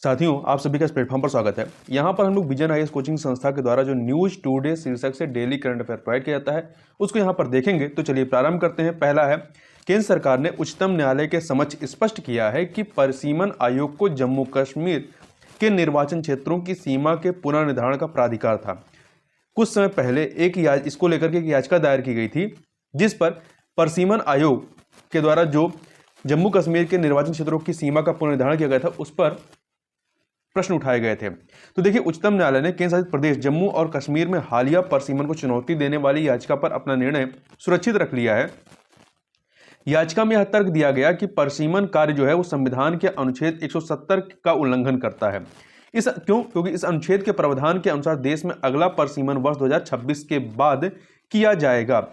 साथियों, आप सभी का इस प्लेटफॉर्म पर स्वागत है। यहाँ पर हम लोग विजन आईएएस कोचिंग संस्था के द्वारा जो न्यूज टुडे शीर्षक से डेली करंट अफेयर प्रोवाइड किया जाता है उसको यहाँ पर देखेंगे। तो चलिए प्रारंभ करते हैं। पहला है, केंद्र सरकार ने उच्चतम न्यायालय के समक्ष स्पष्ट किया है कि परिसीमन आयोग को जम्मू कश्मीर के निर्वाचन क्षेत्रों की सीमा के पुनर्निर्धारण का प्राधिकार था। कुछ समय पहले इसको लेकर के एक याचिका दायर की गई थी जिस पर परिसीमन आयोग के द्वारा जो जम्मू कश्मीर के निर्वाचन क्षेत्रों की सीमा का पुनर्निर्धारण किया गया था उस पर प्रश्न उठाए गए थे। तो देखिए, उच्चतम न्यायालय ने केंद्र शासित प्रदेश जम्मू और कश्मीर में हालिया परिसीमन को चुनौती देने वाली याचिका पर अपना निर्णय सुरक्षित रख लिया है। याचिका में यह तर्क दिया गया कि परिसीमन कार्य जो है वो संविधान के अनुच्छेद 170 का उल्लंघन करता है। क्योंकि इस अनुच्छेद के प्रावधान के अनुसार देश में अगला परिसीमन वर्ष 2026 के बाद किया जाएगा।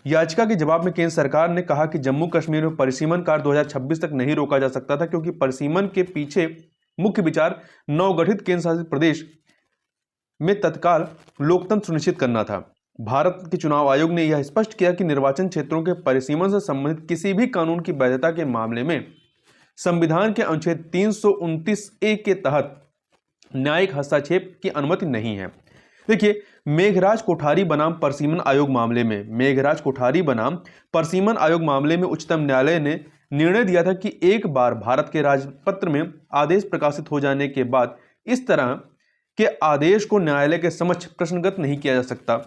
याचिका के जवाब में केंद्र सरकार ने कहा कि जम्मू कश्मीर में परिसीमन कार्य 2026 तक नहीं रोका जा सकता था, क्योंकि परिसीमन के पीछे मुख्य विचार नवगठित केंद्र शासित प्रदेश में तत्काल लोकतंत्र सुनिश्चित करना था। भारत के चुनाव आयोग ने यह स्पष्ट किया कि निर्वाचन क्षेत्रों के परिसीमन से संबंधित किसी भी कानून की वैधता के मामले में संविधान के अनुच्छेद 329A के तहत न्यायिक हस्तक्षेप की अनुमति नहीं है। देखिए, मेघराज कोठारी बनाम परिसीमन आयोग मामले में उच्चतम न्यायालय ने निर्णय दिया था कि एक बार भारत के राजपत्र में आदेश प्रकाशित हो जाने के बाद इस तरह के आदेश को न्यायालय के समक्ष प्रश्नगत नहीं किया जा सकता।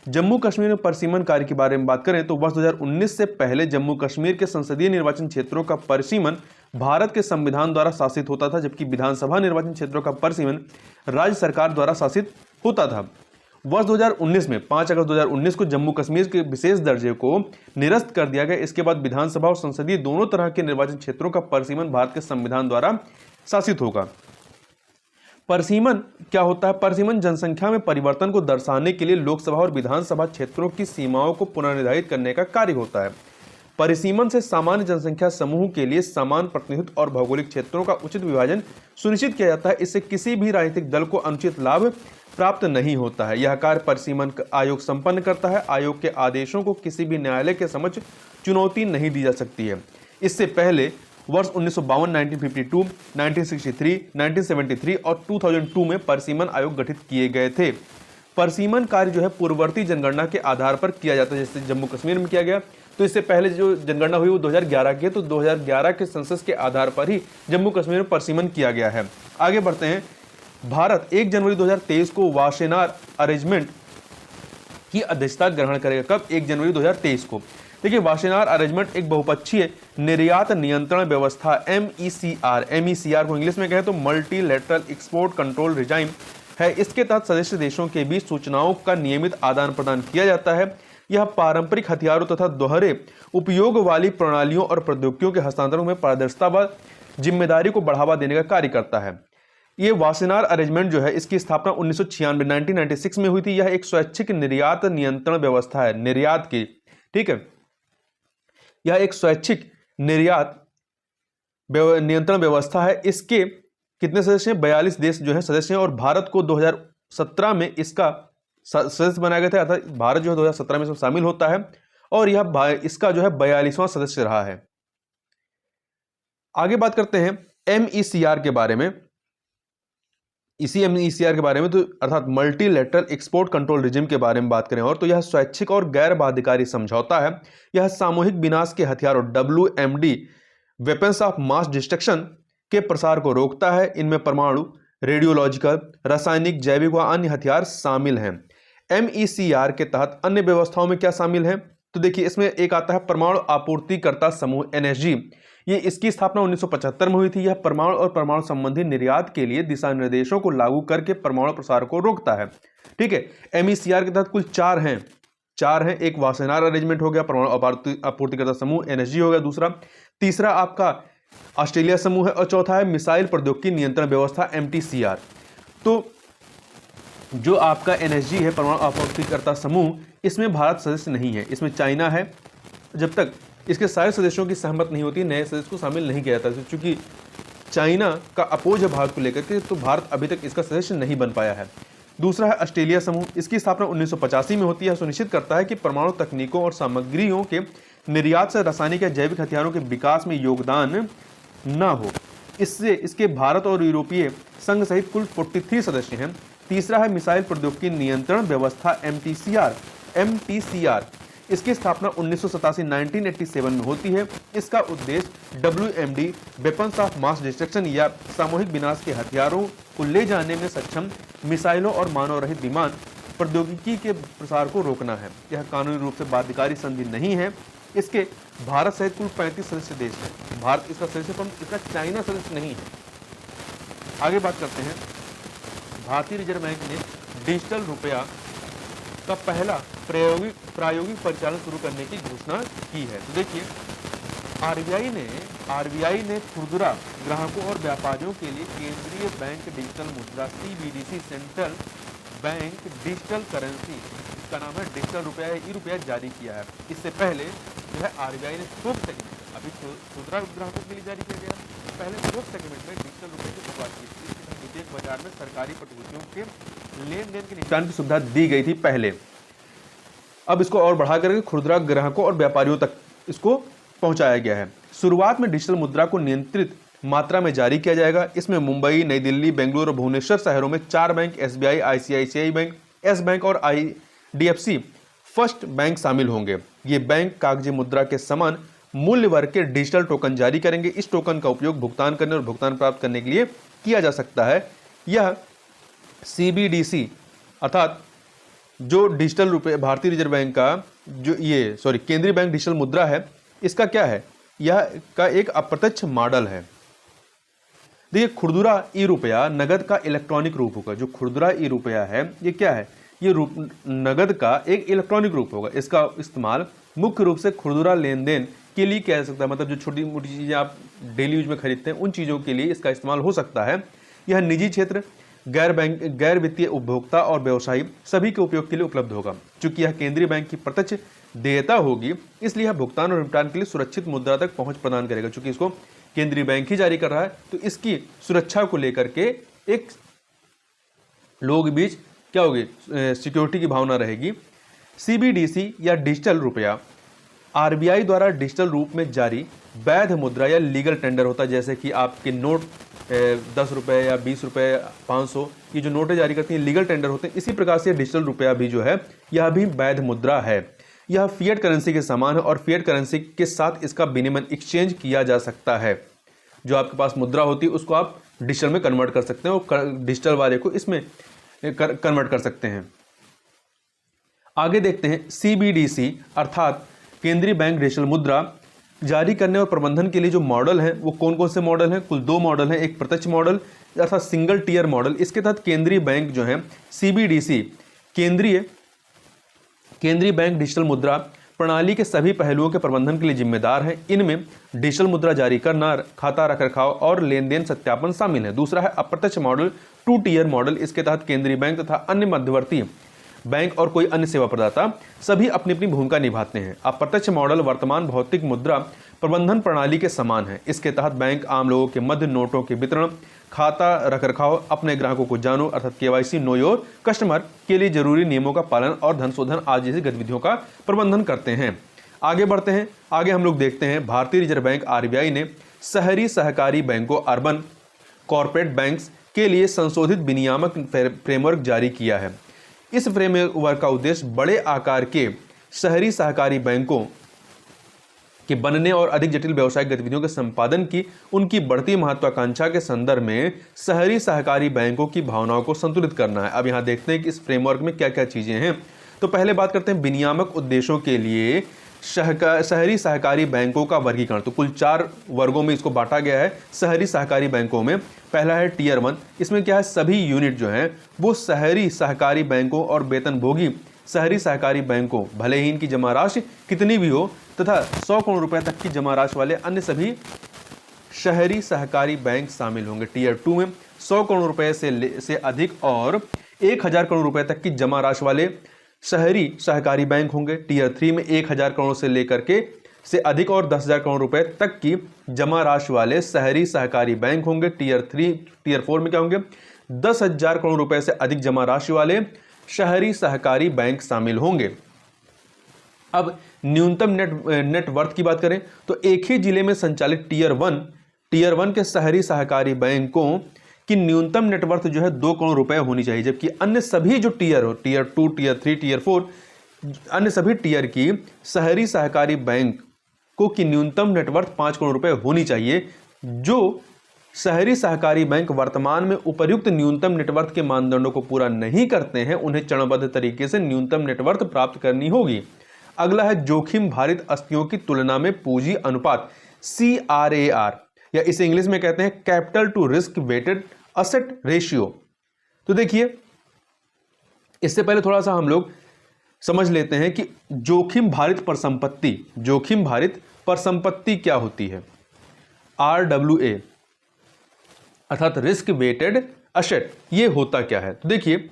जम्मू कश्मीर में परिसीमन कार्य के बारे में बात करें तो वर्ष 2019 से पहले जम्मू कश्मीर के संसदीय निर्वाचन क्षेत्रों का परिसीमन भारत के संविधान द्वारा शासित होता था, जबकि विधानसभा निर्वाचन क्षेत्रों का परिसीमन राज्य सरकार द्वारा शासित होता था। वर्ष 2019 में 5 अगस्त 2019 को जम्मू कश्मीर के विशेष दर्जे को निरस्त कर दिया गया। इसके बाद विधानसभा और संसदीय दोनों तरह के निर्वाचन क्षेत्रों का परिसीमन भारत के संविधान द्वारा शासित होगा। परिसीमन क्या होता है? परिसीमन जनसंख्या में परिवर्तन को दर्शाने के लिए लोकसभा और विधानसभा क्षेत्रों की सीमाओं को पुनर्निर्धारित करने का कार्य होता है। परिसीमन से सामान्य जनसंख्या समूह के लिए समान प्रतिनिधित्व और भौगोलिक क्षेत्रों का उचित विभाजन सुनिश्चित किया जाता है। इससे किसी भी राजनीतिक दल को अनुचित लाभ प्राप्त नहीं होता है। यह कार्य परिसीमन आयोग संपन्न करता है। आयोग के आदेशों को किसी भी न्यायालय के समक्ष चुनौती नहीं दी जा सकती है। इससे पहले वर्ष 1952, 1952, 1963, 1973 और 2002 में परिसीमन आयोग गठित किए गए थे। परिसीमन कार्य जो है पूर्ववर्ती जनगणना के आधार पर किया जाता है, जैसे जम्मू कश्मीर में किया गया। तो इससे पहले जो जनगणना हुई वो 2011 की है, तो 2011 के सेंसस के आधार पर ही जम्मू कश्मीर में परिसीमन किया गया है। आगे बढ़ते हैं। भारत 1 जनवरी 2023 को वासेनार अरेंजमेंट की अध्यक्षता ग्रहण करेगा। कब? 1 जनवरी 2023 को। देखिए, वासेनार अरेंजमेंट एक बहुपक्षीय निर्यात नियंत्रण व्यवस्था MECR को इंग्लिश में कहें तो मल्टीलैटरल एक्सपोर्ट कंट्रोल रिजाइम है। इसके तहत सदस्य देशों के बीच सूचनाओं का नियमित आदान प्रदान किया जाता है। यह पारंपरिक हथियारों तथा दोहरे उपयोग वाली प्रणालियों और प्रौद्योगिकियों के हस्तांतरण में पारदर्शिता व जिम्मेदारी को बढ़ावा देने का कार्य करता है। ये वासेनार अरेंजमेंट जो है इसकी स्थापना 1996 में हुई थी। यह एक स्वैच्छिक निर्यात नियंत्रण व्यवस्था है, निर्यात की, ठीक है। यह एक स्वैच्छिक निर्यात नियंत्रण व्यवस्था है। इसके कितने सदस्य हैं? 42 देश जो है सदस्य हैं, और भारत को 2017 में इसका सदस्य बनाया गया था। अर्थात भारत जो है 2017 में इसमें शामिल होता है और यह इसका जो है 42वां सदस्य रहा है। आगे बात करते हैं MECR के बारे में। इसी MECR के बारे में, तो अर्थात मल्टीलैटरल एक्सपोर्ट कंट्रोल रिजिम के बारे में बात करें और तो यह स्वैच्छिक और गैर बाध्यकारी समझौता है। यह सामूहिक विनाश के हथियारों WMD weapons of mass destruction के प्रसार को रोकता है। इनमें परमाणु, रेडियोलॉजिकल, रासायनिक, जैविक व अन्य हथियार शामिल हैं। MECR के तहत अन्य व्यवस्थाओं में क्या शामिल है? तो देखिए, इसमें एक आता है परमाणु आपूर्तिकर्ता समूह NSG। ये इसकी स्थापना 1975 में हुई थी। यह परमाणु और परमाणु संबंधी निर्यात के लिए दिशा निर्देशों को लागू करके परमाणु प्रसार को रोकता है, ठीक है। MECR के तहत कुल 4 हैं। एक वासेनार अरेंजमेंट हो गया, परमाणु आपूर्तिकर्ता समूह NSG हो गया दूसरा। तीसरा आपका ऑस्ट्रेलिया समूह है और चौथा है मिसाइल प्रौद्योगिकी नियंत्रण व्यवस्था MTCR। तो जो आपका NSG है, परमाणु आपूर्तिकर्ता समूह, इसमें भारत सदस्य नहीं है, इसमें चाइना है। जब तक इसके सारे सदस्यों की सहमत नहीं होती, नए सदस्य को शामिल नहीं किया जाता। चूंकि चाइना का अपोज है भारत को लेकर के, तो भारत अभी तक इसका सदस्य नहीं बन पाया है। दूसरा है ऑस्ट्रेलिया समूह। इसकी स्थापना 1985 में होती है। सुनिश्चित करता है कि परमाणु तकनीकों और सामग्रियों के निर्यात से रासायनिक या जैविक हथियारों के विकास में योगदान न हो। इसके भारत और यूरोपीय संघ सहित कुल 43 सदस्य हैं। तीसरा है मिसाइल प्रौद्योगिकी नियंत्रण व्यवस्था MTCR। इसकी स्थापना 1987 में होती है। इसका उद्देश्य WMD weapons of mass destruction या सामूहिक विनाश के हथियारों को ले जाने में सक्षम मिसाइलों और मानव रहित विमान प्रौद्योगिकी के प्रसार को रोकना है। यह कानूनी रूप से बाध्यकारी संधि नहीं है। इसके भारत सहित कुल 35 सदस्य देश हैं। भारत इसका सदस्य, परंतु इसका चाइना सदस्य नहीं है। आगे बात करते हैं, भारतीय रिजर्व बैंक ने डिजिटल रुपया का पहला प्रायोगिक परिचालन शुरू करने की घोषणा की है। तो देखिए, आरबीआई ने खुदरा ग्राहकों और व्यापारियों के लिए केंद्रीय बैंक डिजिटल मुद्रा CBDC central bank digital currency, इसका नाम है डिजिटल रुपया, ई-रुपया जारी किया है। इससे पहले जो है आरबीआई ने थोक सेगमेंट, अभी खुदरा ग्राहकों के लिए जारी किया गया, पहले थोक सेगमेंट में डिजिटल रुपये की शुरुआत की थी। इसके तहत विदेश बाजार में सरकारी प्रतिभूतियों के लेन देन के निपटान की सुविधा दी गई थी पहले। अब इसको और बढ़ा करके खुदरा ग्राहकों और व्यापारियों तक इसको पहुंचाया गया है। शुरुआत में डिजिटल मुद्रा को नियंत्रित मात्रा में जारी किया जाएगा। इसमें मुंबई, नई दिल्ली, बेंगलुरु और भुवनेश्वर शहरों में 4 bank SBI, ICICI bank, yes bank और IDFC फर्स्ट बैंक शामिल होंगे। ये बैंक कागजी मुद्रा के समान मूल्य वर्ग के डिजिटल टोकन जारी करेंगे। इस टोकन का उपयोग भुगतान करने और भुगतान प्राप्त करने के लिए किया जा सकता है। यह CBDC अर्थात जो डिजिटल रुपये भारतीय रिजर्व बैंक का केंद्रीय बैंक डिजिटल मुद्रा है, इसका क्या है, यह का एक अप्रत्यक्ष मॉडल है। देखिए, खुदरा ई-रुपया नगद का इलेक्ट्रॉनिक रूप होगा। जो खुदरा ई-रुपया है, ये क्या है, ये रूप नगद का एक इलेक्ट्रॉनिक रूप होगा। इसका इस्तेमाल मुख्य रूप से खुदरा लेन देन के लिए किया जा सकता है। मतलब जो छोटी मोटी चीज़ें आप डेली यूज में खरीदते हैं, उन चीज़ों के लिए इसका इस्तेमाल हो सकता है। यह निजी क्षेत्र, गैर वित्तीय उपभोक्ता और व्यवसायी सभी के उपयोग के लिए उपलब्ध होगा। चूंकि यह केंद्रीय बैंक की प्रत्यक्ष देयता होगी, इसलिए यह भुगतान और निपटान के लिए सुरक्षित मुद्रा तक पहुंच प्रदान करेगा। चूंकि इसको केंद्रीय बैंक ही जारी कर रहा है, तो इसकी सुरक्षा को लेकर के एक लोगों के बीच क्या होगी, सिक्योरिटी की भावना रहेगी। CBDC या डिजिटल रुपया आरबीआई द्वारा डिजिटल रूप में जारी वैध मुद्रा या लीगल टेंडर होता है। जैसे कि आपके नोट 10 रुपये या 20 रुपये, 500, ये जो नोटें जारी करती हैं, लीगल टेंडर होते हैं। इसी प्रकार से डिजिटल रुपया भी जो है, यह भी वैध मुद्रा है। यह फिएट करेंसी के समान है और फिएट करेंसी के साथ इसका विनिमय एक्सचेंज किया जा सकता है। जो आपके पास मुद्रा होती है, उसको आप डिजिटल में कन्वर्ट कर सकते हैं और डिजिटल वाले को इसमें कन्वर्ट कर सकते हैं। आगे देखते हैं, CBDC अर्थात केंद्रीय बैंक डिजिटल मुद्रा जारी करने और प्रबंधन के लिए जो मॉडल हैं, वो कौन कौन से मॉडल हैं? कुल 2 मॉडल हैं। एक प्रत्यक्ष मॉडल अर्थात सिंगल टीयर मॉडल। इसके तहत केंद्रीय बैंक जो है CBDC केंद्रीय बैंक डिजिटल मुद्रा प्रणाली के सभी पहलुओं के प्रबंधन के लिए जिम्मेदार है। इनमें डिजिटल मुद्रा जारी करना, खाता रखरखाव और लेन देन सत्यापन शामिल है। दूसरा है अप्रत्यक्ष मॉडल, 2 टीयर मॉडल। इसके तहत केंद्रीय बैंक तथा अन्य मध्यवर्ती बैंक और कोई अन्य सेवा प्रदाता सभी अपनी अपनी भूमिका निभाते हैं। अप्रत्यक्ष मॉडल वर्तमान भौतिक मुद्रा प्रबंधन प्रणाली के समान है। इसके तहत बैंक आम लोगों के मध्य नोटों के वितरण, खाता रखरखाव, अपने ग्राहकों को जानो अर्थात KYC नो योर कस्टमर के लिए जरूरी नियमों का पालन और धन शोधन आदि जैसी गतिविधियों का प्रबंधन करते हैं। आगे बढ़ते हैं। आगे हम लोग देखते हैं, भारतीय रिजर्व बैंक RBI ने शहरी सहकारी बैंकों अर्बन कॉर्पोरेट बैंक्स के लिए संशोधित विनियामक फ्रेमवर्क जारी किया है। इस फ्रेमवर्क का उद्देश्य बड़े आकार के शहरी सहकारी बैंकों के बनने और अधिक जटिल व्यावसायिक गतिविधियों के संपादन की उनकी बढ़ती महत्वाकांक्षा के संदर्भ में शहरी सहकारी बैंकों की भावनाओं को संतुलित करना है। अब यहाँ देखते हैं कि इस फ्रेमवर्क में क्या क्या चीजें हैं। तो पहले बात करते हैं विनियामक उद्देश्यों के लिए शहरी सहकारी बैंकों का वर्गीकरण। तो कुल 4 वर्गों में इसको बांटा गया है शहरी सहकारी बैंकों में। पहला है टीयर 1। इसमें क्या है, सभी यूनिट जो हैं वो शहरी सहकारी बैंकों और वेतनभोगी शहरी सहकारी बैंकों, भले ही इनकी जमा राशि कितनी भी हो, तथा 100 करोड़ रुपए तक की जमा राशि वाले अन्य सभी शहरी सहकारी बैंक शामिल होंगे। टीयर 2 में 100 करोड़ रुपए से अधिक और 1000 करोड़ रुपए तक की जमा राशि वाले शहरी सहकारी बैंक होंगे। टीयर 3 में 1000 करोड़ से लेकर के से अधिक और 10,000 करोड़ रुपए तक की जमा राशि वाले शहरी सहकारी बैंक होंगे। टीयर 4 में क्या होंगे, 10,000 करोड़ रुपए से अधिक जमा राशि वाले शहरी सहकारी बैंक शामिल होंगे। अब न्यूनतम नेट वर्थ की बात करें तो एक ही जिले में संचालित टीयर 1 टीयर 1 के शहरी सहकारी बैंकों की न्यूनतम नेटवर्थ जो है 2 करोड़ रुपए होनी चाहिए, जबकि अन्य सभी जो टीयर हो, टीयर 2, टीयर 3, टीयर 4, अन्य सभी टीयर की शहरी सहकारी बैंकों की न्यूनतम नेटवर्थ 5 करोड़ रुपए होनी चाहिए। जो शहरी सहकारी बैंक वर्तमान में उपर्युक्त न्यूनतम नेटवर्थ के मानदंडों को पूरा नहीं करते हैं, उन्हें चरणबद्ध तरीके से न्यूनतम नेटवर्थ प्राप्त करनी होगी। अगला है जोखिम भारित अस्थियों की तुलना में पूंजी अनुपात, CRAR, या इसे इंग्लिश में कहते हैं capital to risk weighted asset ratio. तो देखिए, इससे पहले थोड़ा सा हम लोग समझ लेते हैं कि जोखिम भारित परिसंपत्ति क्या होती है। RWA अर्थात रिस्क वेटेड असेट, ये होता क्या है। तो देखिए,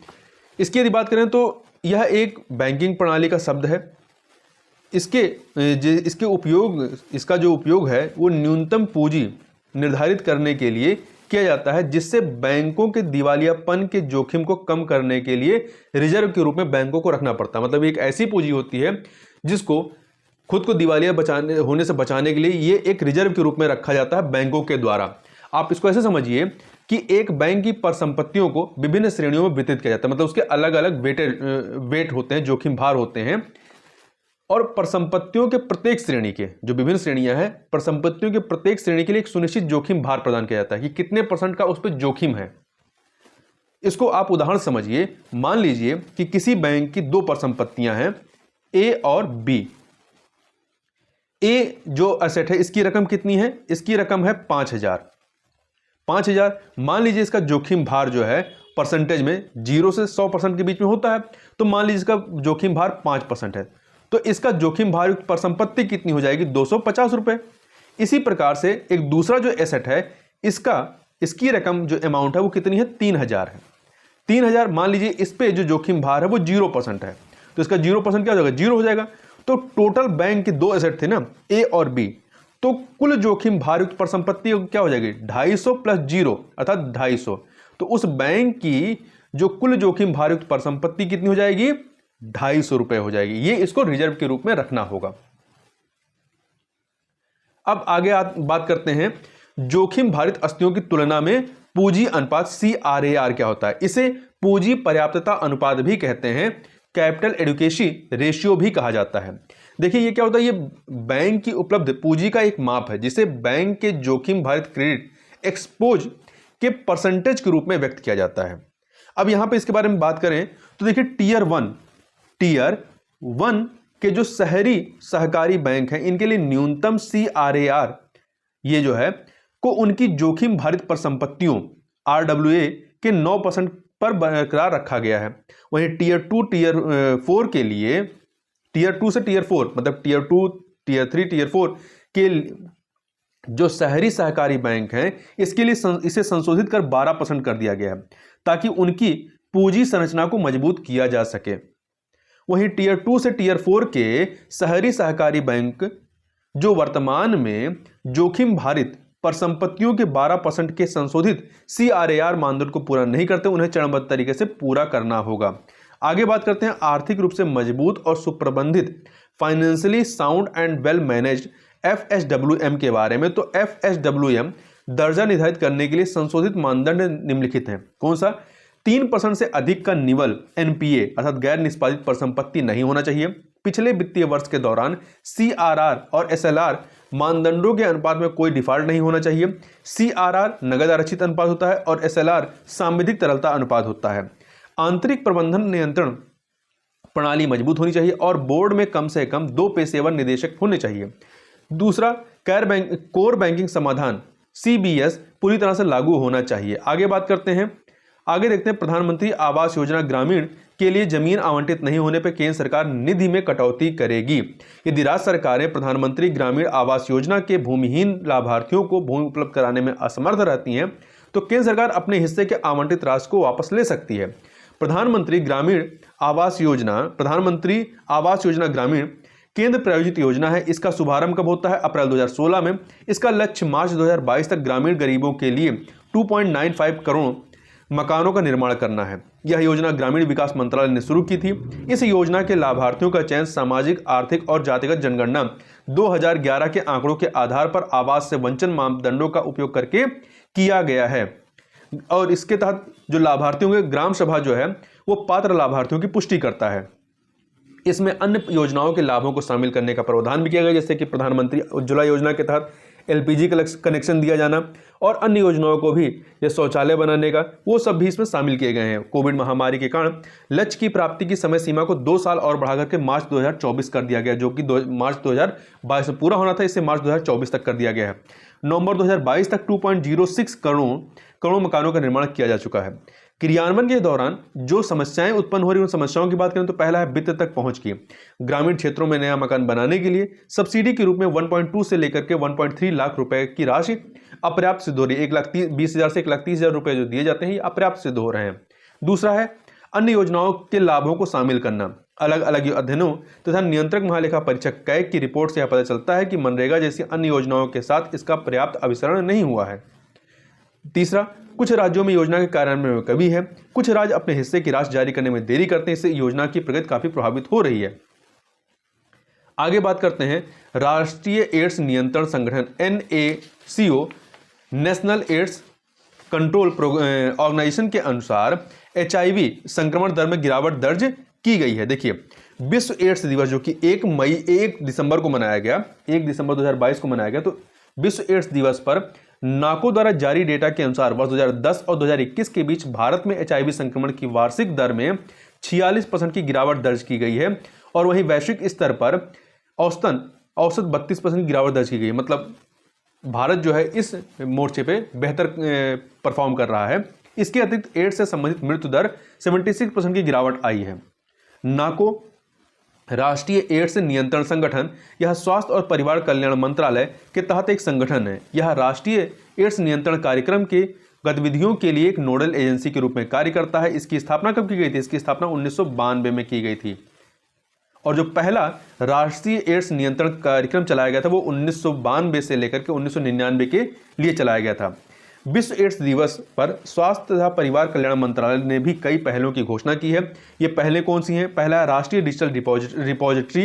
इसकी यदि बात करें तो यह एक बैंकिंग प्रणाली का शब्द है। इसका जो उपयोग है वो न्यूनतम पूंजी निर्धारित करने के लिए किया जाता है, जिससे बैंकों के दिवालियापन के जोखिम को कम करने के लिए रिजर्व के रूप में बैंकों को रखना पड़ता है। मतलब एक ऐसी पूंजी होती है जिसको खुद को दिवालिया होने से बचाने के लिए ये एक रिजर्व के रूप में रखा जाता है बैंकों के द्वारा। आप इसको ऐसे समझिए कि एक बैंक की परिसंपत्तियों को विभिन्न श्रेणियों में वितरित किया जाता है, मतलब उसके अलग अलग वेट होते हैं, जोखिम भार होते हैं, और परिसंपत्तियों के प्रत्येक श्रेणी के जो विभिन्न श्रेणियां हैं, परिसंपत्तियों के प्रत्येक श्रेणी के लिए एक सुनिश्चित जोखिम भार प्रदान किया जाता है कि कितने % का उस पर जोखिम है। इसको आप उदाहरण समझिए, मान लीजिए कि किसी बैंक की 2 परिसंपत्तियां हैं, A और B। A जो असेट है, इसकी रकम कितनी है? इसकी रकम है 5,000। मान लीजिए इसका जोखिम भार जो है परसेंटेज में 0 से 100% के बीच में होता है, तो मान लीजिए इसका जोखिम भार 5% है, तो इसका जोखिम भार युक्त परिसंपत्ति कितनी हो जाएगी? 250 रुपए। इसी प्रकार से एक दूसरा जो एसेट है, इसकी रकम जो अमाउंट है वो कितनी है? 3,000 है। 3,000 मान लीजिए इस पे जो जोखिम भार है वो 0% है, तो इसका 0% क्या हो जाएगा? 0 हो जाएगा। तो टोटल बैंक के 2 एसेट थे ना, A और B, तो कुल जोखिम भार युक्त परिसंपत्ति क्या हो जाएगी? 250 प्लस 0 अर्थात 250। तो उस बैंक की जो कुल जोखिम भार युक्त परिसंपत्ति कितनी हो जाएगी? 250 रुपए हो जाएगी। ये इसको रिजर्व के रूप में रखना होगा। अब आगे बात करते हैं जोखिम भारित अस्थियों की तुलना में पूंजी अनुपात, CRAR क्या होता है। इसे पूंजी पर्याप्तता अनुपात भी कहते हैं, कैपिटल एडुकेसी रेशियो भी कहा जाता है। देखिए ये क्या होता है, ये बैंक की उपलब्ध पूंजी का एक माप है जिसे बैंक के जोखिम भारित क्रेडिट एक्सपोज के परसेंटेज के रूप में व्यक्त किया जाता है। अब यहां पे इसके बारे में बात करें तो देखिए, टीयर 1 के जो शहरी सहकारी बैंक हैं, इनके लिए न्यूनतम CRAR ये जो है को उनकी जोखिम भारित परिसंपत्तियों RWA के 9% पर बरकरार रखा गया है। वहीं टीयर 2 टीयर 4 के लिए, टीयर 2 से टीयर 4 मतलब टीयर 2 टीयर 3 टीयर 4 के जो शहरी सहकारी बैंक हैं, इसके लिए इसे संशोधित कर 12% कर दिया गया है ताकि उनकी पूंजी संरचना को मजबूत किया जा सके। वहीं टीयर 2 से टीयर 4 के शहरी सहकारी बैंक जो वर्तमान में जोखिम भारित परिसंपत्तियों के 12% के संशोधित CRAR मानदंड को पूरा नहीं करते, उन्हें चरणबद्ध तरीके से पूरा करना होगा। आगे बात करते हैं आर्थिक रूप से मजबूत और सुप्रबंधित, financially sound and well managed FSWM के बारे में। तो FSWM दर्जा निर्धारित करने के लिए संशोधित मानदंड निम्नलिखित हैं। कौन सा? 3% से अधिक का निवल NPA अर्थात गैर निष्पादित परिसंपत्ति नहीं होना चाहिए। पिछले वित्तीय वर्ष के दौरान CRR और SLR मानदंडों के अनुपात में कोई डिफॉल्ट नहीं होना चाहिए। CRR नगद आरक्षित अनुपात होता है और SLR सांविधिक तरलता अनुपात होता है। आंतरिक प्रबंधन नियंत्रण प्रणाली मजबूत होनी चाहिए और बोर्ड में कम से कम 2 पेशेवर निदेशक होने चाहिए। दूसरा, कोर बैंकिंग समाधान CBS पूरी तरह से लागू होना चाहिए। आगे बात करते हैं, आगे देखते हैं प्रधानमंत्री आवास योजना ग्रामीण के लिए जमीन आवंटित नहीं होने पर केंद्र सरकार निधि में कटौती करेगी। यदि राज्य सरकारें प्रधानमंत्री ग्रामीण आवास योजना के भूमिहीन लाभार्थियों को भूमि उपलब्ध कराने में असमर्थ रहती हैं तो केंद्र सरकार अपने हिस्से के आवंटित राशि को वापस ले सकती है। प्रधानमंत्री आवास योजना ग्रामीण केंद्र प्रायोजित योजना है। इसका शुभारंभ कब होता है? अप्रैल 2016 में। इसका लक्ष्य मार्च 2022 तक ग्रामीण गरीबों के लिए 2.95 करोड़ मकानों का निर्माण करना है। यह योजना ग्रामीण विकास मंत्रालय ने शुरू की थी। इस योजना के लाभार्थियों का चयन सामाजिक, आर्थिक और जातिगत जनगणना 2011 के आंकड़ों के आधार पर आवास से वंचन मापदंडों का उपयोग करके किया गया है। और इसके तहत जो लाभार्थियों के ग्राम सभा जो है वो पात्र लाभार्थियों की पुष्टि करता है। इसमें अन्य योजनाओं के लाभों को शामिल करने का प्रावधान भी किया गया, जैसे कि प्रधानमंत्री उज्ज्वला योजना के तहत एलपीजी कनेक्शन दिया जाना और अन्य योजनाओं को भी, ये शौचालय बनाने का, वो सब भी इसमें शामिल किए गए हैं। कोविड महामारी के कारण लक्ष्य की प्राप्ति की समय सीमा को 2 साल और बढ़ाकर के मार्च 2024 कर दिया गया, जो कि मार्च 2022 में पूरा होना था, इसे मार्च 2024 तक कर दिया गया है। नवंबर 2022 तक 2.06 करोड़ मकानों का निर्माण किया जा चुका है। क्रियान्वयन के दौरान जो समस्याएं उत्पन्न हो रही हैं, उन समस्याओं की बात करें तो पहला है वित्त तक पहुंच की। ग्रामीण क्षेत्रों में नया मकान बनाने के लिए सब्सिडी के रूप में 1.2 से लेकर के 1.3 लाख रुपए की राशि अपर्याप्त सिद्ध हो रही है। 1,20,000 से 1,30,000 रुपए जो दिए जाते हैं ये अपर्याप्त सिद्ध हो रहे हैं। दूसरा है अन्य योजनाओं के लाभों को शामिल करना। अलग अलग अध्ययनों तथा नियंत्रक महालेखा परीक्षक कैग की रिपोर्ट से यह पता चलता है कि मनरेगा जैसी अन्य योजनाओं के साथ इसका पर्याप्त अभिसरण नहीं हुआ है। तीसरा, कुछ राज्यों में योजना के कार्यान्वयन में कमी है। कुछ राज्य अपने हिस्से की राशि जारी करने में देरी करते हैं, इससे योजना की प्रगति काफी प्रभावित हो रही है। आगे बात करते हैं राष्ट्रीय एड्स नियंत्रण संगठन NACO, National AIDS Control Organisation के अनुसार HIV संक्रमण दर में गिरावट दर्ज की गई है। देखिए, विश्व एड्स दिवस जो कि 1 दिसंबर को मनाया गया, 1 दिसंबर 2022 को मनाया गया, तो विश्व एड्स दिवस पर नाको द्वारा जारी डेटा के अनुसार वर्ष 2010 और 2021 के बीच भारत में HIV संक्रमण की वार्षिक दर में 46% की गिरावट दर्ज की गई है और वहीं वैश्विक स्तर पर औसत 32% की गिरावट दर्ज की गई है। मतलब भारत जो है इस मोर्चे पे बेहतर परफॉर्म कर रहा है। इसके अतिरिक्त एड्स से संबंधित मृत्यु दर 76% की गिरावट आई है। नाको राष्ट्रीय एड्स नियंत्रण संगठन यह स्वास्थ्य और परिवार कल्याण मंत्रालय के तहत एक संगठन है। यह राष्ट्रीय एड्स नियंत्रण कार्यक्रम के गतिविधियों के लिए एक नोडल एजेंसी के रूप में कार्य करता है। इसकी स्थापना कब की गई थी? इसकी स्थापना 1992 में की गई थी और जो पहला राष्ट्रीय एड्स नियंत्रण कार्यक्रम चलाया गया था वो 1992 से लेकर के 1999 के लिए चलाया गया था। विश्व एड्स दिवस पर स्वास्थ्य तथा परिवार कल्याण मंत्रालय ने भी कई पहलों की घोषणा की है। ये पहलें कौन सी हैं? पहला है राष्ट्रीय डिजिटल रिपोजिटरी।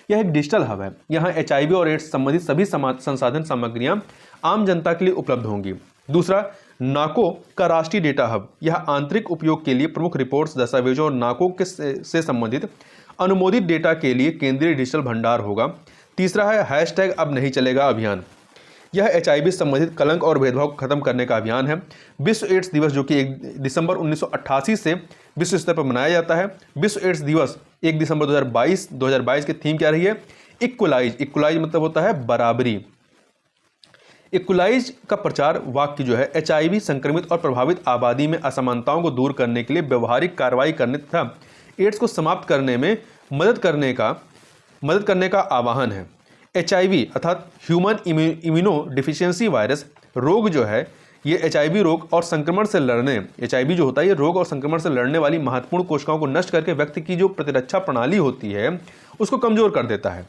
यह एक डिजिटल हब है। यहाँ HIV और एड्स संबंधित सभी संसाधन सामग्रियां आम जनता के लिए उपलब्ध होंगी। दूसरा, नाको का राष्ट्रीय डेटा हब। यह आंतरिक उपयोग के लिए प्रमुख रिपोर्ट्स, दस्तावेजों और नाको से संबंधित अनुमोदित डेटा के लिए केंद्रीय डिजिटल भंडार होगा। तीसरा है हैशटैग अब नहीं चलेगा अभियान। यह HIV संबंधित कलंक और भेदभाव को खत्म करने का अभियान है। विश्व एड्स दिवस जो कि 1 दिसंबर 1988 से विश्व स्तर पर मनाया जाता है। विश्व एड्स दिवस 1 दिसंबर 2022 की थीम क्या रही है? इक्वलाइज। इक्वलाइज मतलब होता है बराबरी। इक्वलाइज का प्रचार वाक्य जो है HIV संक्रमित और प्रभावित आबादी में असमानताओं को दूर करने के लिए व्यवहारिक कार्रवाई करने तथा एड्स को समाप्त करने में मदद करने का आह्वान है। HIV अर्थात ह्यूमन इम्यूनो डिफिशियंसी वायरस रोग जो है, ये HIV रोग और संक्रमण से लड़ने, HIV जो होता है ये रोग और संक्रमण से लड़ने वाली महत्वपूर्ण कोशिकाओं को नष्ट करके व्यक्ति की जो प्रतिरक्षा प्रणाली होती है उसको कमजोर कर देता है।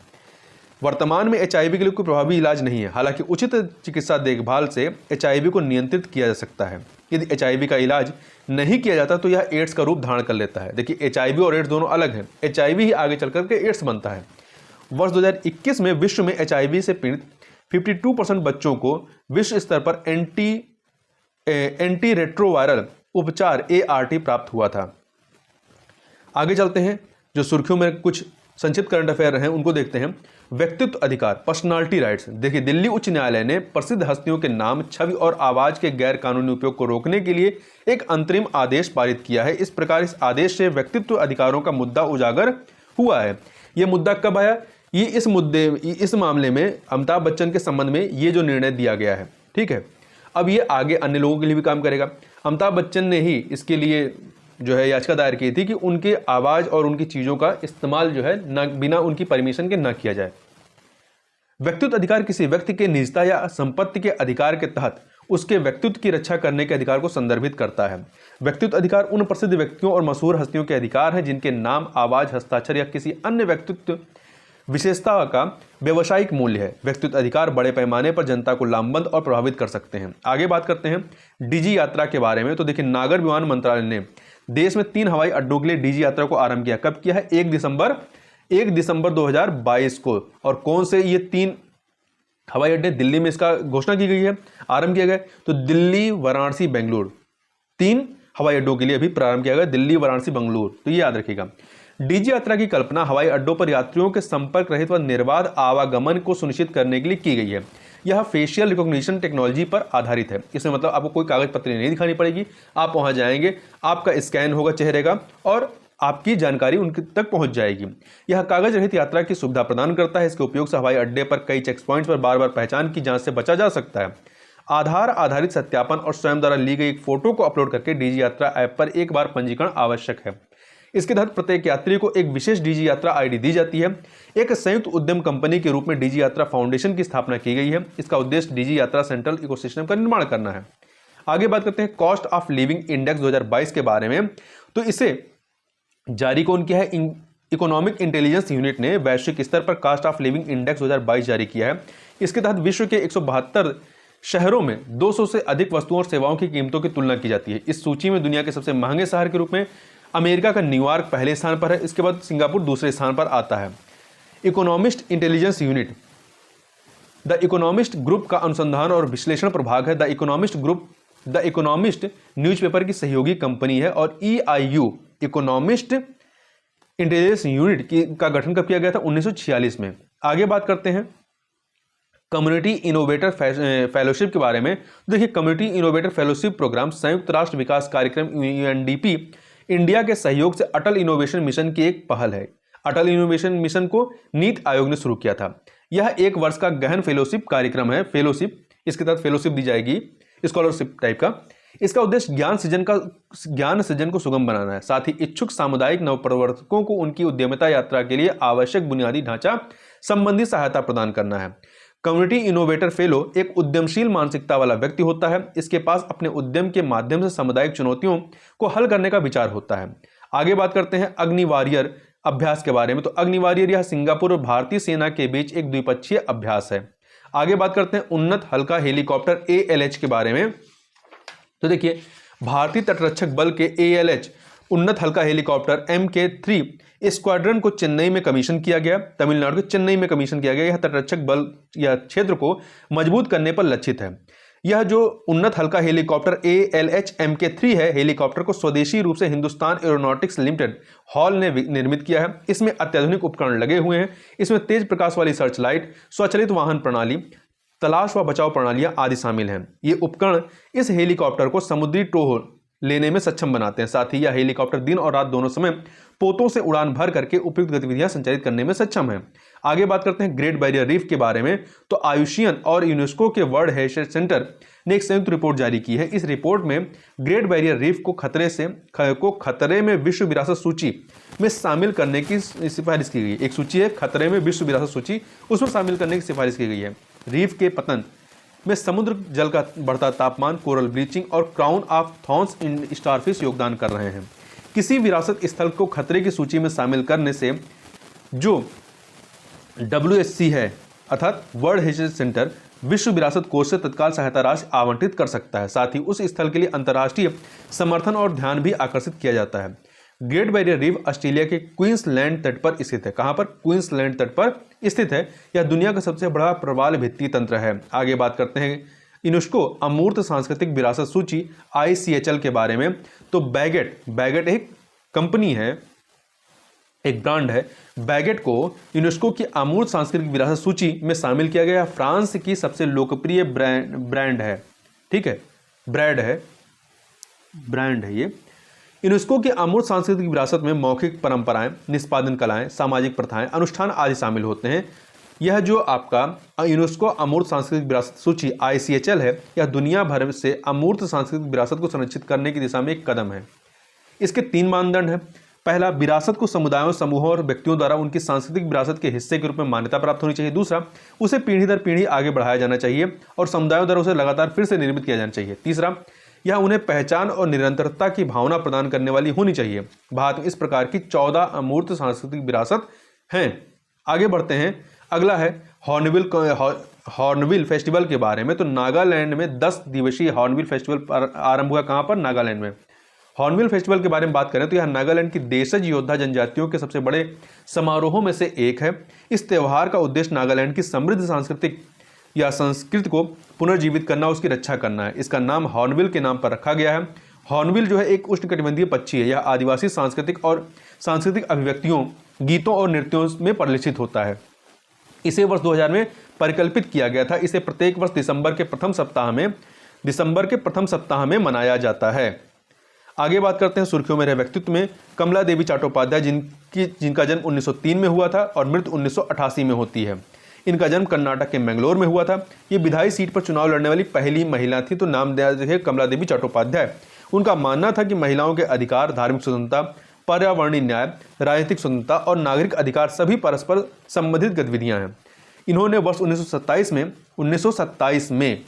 वर्तमान में HIV के लिए कोई प्रभावी इलाज नहीं है। हालांकि उचित चिकित्सा देखभाल से HIV को नियंत्रित किया जा सकता है। यदि HIV का इलाज नहीं किया जाता तो यह एड्स का रूप धारण कर लेता है। देखिए, HIV और एड्स दोनों अलग हैं। HIV ही आगे चल करके एड्स बनता है। वर्ष 2021 में विश्व में HIV से पीड़ित 52% बच्चों को विश्व स्तर पर एंटी रेट्रोवायरल उपचार ART प्राप्त हुआ था। आगे चलते हैं, जो सुर्खियों में कुछ संक्षिप्त करंट अफेयर हैं उनको देखते हैं। व्यक्तित्व अधिकार, पर्सनालिटी राइट्स। देखिए, दिल्ली उच्च न्यायालय ने प्रसिद्ध हस्तियों के नाम, छवि और आवाज के गैर कानूनी उपयोग को रोकने के लिए एक अंतरिम आदेश पारित किया है। इस प्रकार इस आदेश से व्यक्तित्व अधिकारों का मुद्दा उजागर हुआ है। यह मुद्दा कब आया? ये इस मामले में अमिताभ बच्चन के संबंध में ये जो निर्णय दिया गया है, ठीक है। अब ये आगे अन्य लोगों के लिए भी काम करेगा। अमिताभ बच्चन ने ही इसके लिए जो है याचिका दायर की थी कि उनके आवाज और उनकी चीजों का इस्तेमाल जो है न बिना उनकी परमिशन के न किया जाए। व्यक्तित्व अधिकार किसी व्यक्ति के निजता या संपत्ति के अधिकार के तहत उसके व्यक्तित्व की रक्षा करने के अधिकार को संदर्भित करता है। व्यक्तित्व अधिकार उन प्रसिद्ध व्यक्तियों और मशहूर हस्तियों के अधिकार हैं जिनके नाम, आवाज, हस्ताक्षर या किसी अन्य व्यक्तित्व विशेषता का व्यवसायिक मूल्य है। व्यक्तिगत अधिकार बड़े पैमाने पर जनता को लामबंद और प्रभावित कर सकते हैं। आगे बात करते हैं डीजी यात्रा के बारे में। तो देखिए, नागर विमान मंत्रालय ने देश में 3 हवाई अड्डों के लिए डीजी यात्रा को आरंभ किया। कब किया है? 1 दिसंबर 2022 को। और कौन से ये 3 हवाई अड्डे? दिल्ली में इसका घोषणा की गई है, आरंभ किया गया। तो दिल्ली, वाराणसी, बेंगलुरु, 3 हवाई अड्डों के लिए अभी प्रारंभ किया गया, दिल्ली, वाराणसी, बेंगलुरु। तो ये याद रखिएगा। डीजी यात्रा की कल्पना हवाई अड्डों पर यात्रियों के संपर्क रहित व निर्बाध आवागमन को सुनिश्चित करने के लिए की गई है। यह फेशियल रिकॉग्निशन टेक्नोलॉजी पर आधारित है। इसमें मतलब आपको कोई कागज पत्र नहीं दिखानी पड़ेगी, आप वहां जाएंगे, आपका स्कैन होगा चेहरे का और आपकी जानकारी उनके तक पहुंच जाएगी। यह कागज रहित यात्रा की सुविधा प्रदान करता है। इसके उपयोग से हवाई अड्डे पर कई चेक पॉइंट्स पर बार बार पहचान की जांच से बचा जा सकता है। आधार आधारित सत्यापन और स्वयं द्वारा ली गई एक फोटो को अपलोड करके डीजी यात्रा ऐप पर एक बार पंजीकरण आवश्यक है। इसके तहत प्रत्येक यात्री को एक विशेष डीजी यात्रा आईडी दी जाती है। एक संयुक्त उद्यम कंपनी के रूप में डीजी यात्रा फाउंडेशन की स्थापना की गई है। इसका उद्देश्य डीजी यात्रा सेंट्रल इकोसिस्टम का निर्माण करना है। आगे बात करते हैं कॉस्ट ऑफ लिविंग इंडेक्स 2022 के बारे में। तो इसे जारी कौन किया है? इकोनॉमिक इंटेलिजेंस यूनिट ने वैश्विक स्तर पर कॉस्ट ऑफ लिविंग इंडेक्स 2022 जारी किया है। इसके तहत विश्व के 172 शहरों में 200 से अधिक वस्तुओं और सेवाओं की कीमतों की तुलना की जाती है। इस सूची में दुनिया के सबसे महंगे शहर के रूप में अमेरिका का न्यूयॉर्क पहले स्थान पर है। इसके बाद सिंगापुर दूसरे स्थान पर आता है। Economist intelligence unit the economist group का अनुसंधान और विश्लेषण प्रभाग है। द इकोनॉमिस्ट न्यूज़पेपर की सहयोगी कंपनी है और EIU इकोनॉमिस्ट इंटेलिजेंस यूनिट का गठन कब किया गया था? 1946 में। आगे बात करते हैं कम्युनिटी इनोवेटर फेलोशिप के बारे में। देखिए, कम्युनिटी इनोवेटर फेलोशिप प्रोग्राम संयुक्त राष्ट्र विकास कार्यक्रम UNDP इंडिया के सहयोग से अटल इनोवेशन मिशन की एक पहल है। अटल इनोवेशन मिशन को नीति आयोग ने शुरू किया था। यह 1 वर्ष का गहन फेलोशिप कार्यक्रम है। फेलोशिप, इसके तहत फेलोशिप दी जाएगी, स्कॉलरशिप टाइप का। इसका उद्देश्य ज्ञान सृजन को सुगम बनाना है। साथ ही इच्छुक सामुदायिक नवप्रवर्तकों को उनकी उद्यमिता यात्रा के लिए आवश्यक बुनियादी ढांचा संबंधी सहायता प्रदान करना है। कम्युनिटी इनोवेटर फेलो एक उद्यमशील मानसिकता वाला व्यक्ति होता है। इसके पास अपने उद्यम के माध्यम से सामुदायिक चुनौतियों को हल करने का विचार होता है। आगे बात करते हैं अग्नि वॉरियर अभ्यास के बारे में। तो अग्नि वॉरियर यह सिंगापुर और भारतीय सेना के बीच एक द्विपक्षीय अभ्यास है। आगे बात करते हैं उन्नत हल्का हेलीकॉप्टर ALH के बारे में। तो देखिए, भारतीय तटरक्षक बल के ALH उन्नत हल्का हेलीकॉप्टर MK3 स्क्वाड्रन को चेन्नई में कमीशन किया गया। तमिलनाडु के चेन्नई में कमीशन किया गया। यह तटरक्षक बल या क्षेत्र को मजबूत करने पर लक्षित है। यह जो उन्नत हल्का हेलीकॉप्टर ALH MK3 है, हेलीकॉप्टर को स्वदेशी रूप से हिंदुस्तान एरोनॉटिक्स लिमिटेड हॉल ने निर्मित किया है। इसमें अत्याधुनिक उपकरण लगे हुए हैं। इसमें तेज प्रकाश वाली सर्च लाइट, स्वचालित वाहन प्रणाली, तलाश व बचाव प्रणालियां आदि शामिल हैं। ये उपकरण इस हेलीकॉप्टर को समुद्री टोह लेने में सक्षम बनाते हैं। साथ ही यह हेलीकॉप्टर दिन और रात दोनों समय पोतों से उड़ान भर करके उपयुक्त गतिविधियां संचालित करने में सक्षम है। आगे बात करते हैं ग्रेट बैरियर रीफ के बारे में। तो आयुषियन और यूनेस्को के वर्ल्ड हेरिटेज सेंटर ने एक संयुक्त रिपोर्ट जारी की है। इस रिपोर्ट में ग्रेट बैरियर रीफ को खतरे में विश्व विरासत सूची में शामिल करने की सिफारिश की गई है। एक सूची है खतरे में विश्व विरासत सूची, उसमें शामिल करने की सिफारिश की गई है। रीफ के पतन में समुद्र जल का बढ़ता तापमान, कोरल ब्लीचिंग और crown of thorns in starfish योगदान कर रहे हैं। किसी विरासत स्थल को खतरे की सूची में शामिल करने से जो WHC है अर्थात वर्ल्ड हेरिटेज सेंटर विश्व विरासत कोष से तत्काल सहायता राशि आवंटित कर सकता है। साथ ही उस स्थल के लिए अंतर्राष्ट्रीय समर्थन और ध्यान भी आकर्षित किया जाता है। ग्रेट बैरियर रीफ ऑस्ट्रेलिया के क्वींसलैंड तट पर स्थित है। कहां पर? क्वींसलैंड तट पर स्थित है। यह दुनिया का सबसे बड़ा प्रवाल भित्ति तंत्र है। आगे बात करते हैं यूनेस्को अमूर्त सांस्कृतिक विरासत सूची ICHL के बारे में। तो बैगेट एक कंपनी है, एक ब्रांड है। बैगेट को यूनेस्को की अमूर्त सांस्कृतिक विरासत सूची में शामिल किया गया। फ्रांस की सबसे लोकप्रिय ब्रांड है, ठीक है, ब्रांड है ये। यूनेस्को की अमूर्त सांस्कृतिक विरासत में मौखिक परंपराएं, निष्पादन कलाएं, सामाजिक प्रथाएं, अनुष्ठान आदि शामिल होते हैं। यह जो आपका यूनेस्को अमूर्त सांस्कृतिक विरासत सूची ICHL है, यह दुनिया भर से अमूर्त सांस्कृतिक विरासत को संरक्षित करने की दिशा में एक कदम है। इसके 3 मानदंड हैं। पहला, विरासत को समुदायों, समूहों और व्यक्तियों द्वारा उनकी सांस्कृतिक विरासत के हिस्से के रूप में मान्यता प्राप्त होनी चाहिए। दूसरा, उसे पीढ़ी दर पीढ़ी आगे बढ़ाया जाना चाहिए और समुदायों द्वारा उसे लगातार फिर से निर्मित किया जाना चाहिए। तीसरा, यह उन्हें पहचान और निरंतरता की भावना प्रदान करने वाली होनी चाहिए। भारत में इस प्रकार की 14 अमूर्त सांस्कृतिक विरासत हैं। आगे बढ़ते हैं, अगला है हॉर्नबिल फेस्टिवल के बारे में। तो नागालैंड में 10 दिवसीय हॉर्नबिल फेस्टिवल आरंभ हुआ। कहाँ पर? नागालैंड में। हॉर्नबिल फेस्टिवल के बारे में बात करें तो यह नागालैंड की देशज योद्धा जनजातियों के सबसे बड़े समारोहों में से एक है। इस त्यौहार का उद्देश्य नागालैंड की समृद्ध सांस्कृतिक या संस्कृति को पुनर्जीवित करना, उसकी रक्षा करना है। इसका नाम हॉर्नबिल के नाम पर रखा गया है। हॉर्नबिल जो है एक उष्णकटिबंधीय पक्षी है। यह आदिवासी सांस्कृतिक अभिव्यक्तियों, गीतों और नृत्यों में परिलक्षित होता है। इसे वर्ष 2000 में परिकल्पित किया गया था। इसे प्रत्येक वर्ष दिसंबर के प्रथम सप्ताह में मनाया जाता है। आगे बात करते हैं सुर्खियों में रहे व्यक्तित्व में। कमला देवी चट्टोपाध्याय, जिनका जन्म 1903 में हुआ था और मृत्यु 1988 में होती है। इनका जन्म कर्नाटक के मैंगलोर में हुआ था। ये विधायी सीट पर चुनाव लड़ने वाली पहली महिला थी। तो नाम दिया है कमला देवी चट्टोपाध्याय। उनका मानना था कि महिलाओं के अधिकार, धार्मिक स्वतंत्रता, पर्यावरणीय न्याय, राजनीतिक स्वतंत्रता और नागरिक अधिकार सभी परस्पर संबंधित गतिविधियां हैं। इन्होंने वर्ष 1927 में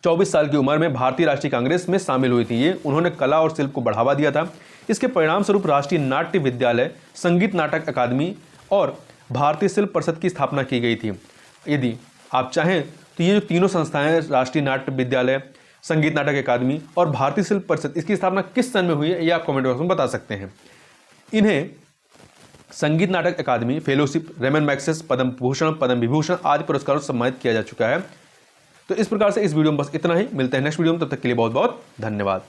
24 साल की उम्र में भारतीय राष्ट्रीय कांग्रेस में शामिल हुई थी। उन्होंने कला और शिल्प को बढ़ावा दिया था। इसके परिणाम स्वरूप राष्ट्रीय नाट्य विद्यालय, संगीत नाटक अकादमी और भारतीय शिल्प परिषद की स्थापना की गई थी। यदि आप चाहें तो ये जो तीनों संस्थाएं, राष्ट्रीय नाट्य विद्यालय, संगीत नाटक अकादमी और भारतीय शिल्प परिषद, इसकी स्थापना किस सन में हुई है ये आप कमेंट बॉक्स में बता सकते हैं। इन्हें संगीत नाटक अकादमी fellowship, Ramon Magsaysay Padma Bhushan, Padma Vibhushan आदि पुरस्कारों से सम्मानित किया जा चुका है। तो इस प्रकार से इस वीडियो में बस इतना ही। मिलते हैं नेक्स्ट वीडियो में, तब तक के लिए बहुत बहुत धन्यवाद।